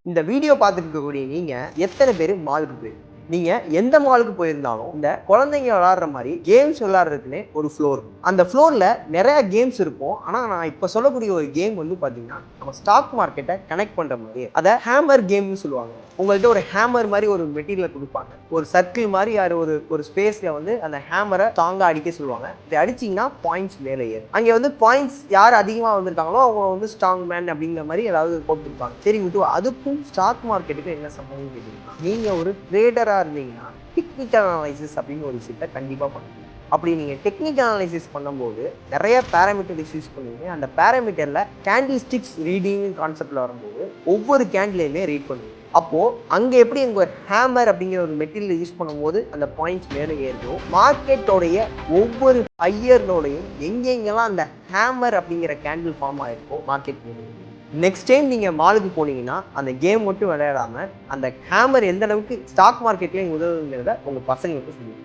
இந்த வீடியோ பார்த்துட்டு இருக்கக்கூடிய நீங்க எத்தனை பேர் மாலுக்கு போயிருக்கீங்க? நீங்க எந்த மாலுக்கு போயிருந்தாலும் இந்த குழந்தைங்க விளையாடுற மாதிரி கேம்ஸ் விளையாடுறதுக்குன்னே ஒரு ஃப்ளோர். அந்த ஃப்ளோர்ல நிறைய கேம்ஸ் இருக்கும். ஆனா நான் இப்ப சொல்லக்கூடிய ஒரு கேம் வந்து பாத்தீங்கன்னா நம்ம ஸ்டாக் மார்க்கெட்டை கனெக்ட் பண்ற மாதிரி அதை ஹேமர் கேம்னு சொல்லுவாங்க. உங்கள்கிட்ட ஒரு ஹேமர் மாதிரி ஒரு மெட்டீரியல் கொடுப்பாங்க. ஒரு சர்க்கிள் மாதிரி யார் ஒரு ஸ்பேஸ்ல வந்து அந்த ஹேமரை ஸ்ட்ராங்கா அடிக்க சொல்லுவாங்க. இதை அடிச்சிங்கன்னா பாயிண்ட்ஸ் மேலே ஏறும். அங்கே வந்து பாயிண்ட்ஸ் யார் அதிகமாக வந்திருக்காங்களோ அவங்க வந்து ஸ்ட்ராங் மேன் அப்படிங்கிற மாதிரி ஏதாவது போட்டுருப்பாங்க. சரி விட்டு அதுக்கும் ஸ்டாக் மார்க்கெட்டுக்கு என்ன சம்பந்தம் கேட்டீங்கன்னா, நீங்க ஒரு ட்ரேடரா இருந்தீங்கன்னா டெக்னிக்கல் அனாலிசிஸ் அப்படின்னு ஒரு விஷயத்தை கண்டிப்பாக பண்ணுவீங்க. அப்படி நீங்கள் டெக்னிக்கல் அனாலிசிஸ் பண்ணும்போது நிறைய பேராமீட்டர் யூஸ் பண்ணுவீங்க. அந்த பேராமீட்டரில் கேண்டில் ஸ்டிக்ஸ் ரீடிங் கான்செப்டில் வரும்போது ஒவ்வொரு கேண்டிலையுமே ரீட் பண்ணுவீங்க. அப்போது அங்கே எப்படி உங்கள் ஹேமர் அப்படிங்கிற ஒரு மெட்டீரியல் யூஸ் பண்ணும்போது அந்த பாயிண்ட்ஸ் மேலே ஏறுதோ, மார்க்கெட்டோடைய ஒவ்வொரு ஹையர்லோடையும் எங்கெங்கெல்லாம் அந்த ஹேமர் அப்படிங்கிற கேண்டில் ஃபார்ம் ஆகிருக்கோ மார்க்கெட் மேலே. நெக்ஸ்ட் டைம் நீங்கள் மாலுக்கு போனீங்கன்னா அந்த கேம் மட்டும் விளையாடாமல் அந்த ஹேமர் எந்த அளவுக்கு ஸ்டாக் மார்க்கெட்லேயும் உதவுங்கிறத உங்கள் பசங்களுக்கு சொல்லுங்கள்.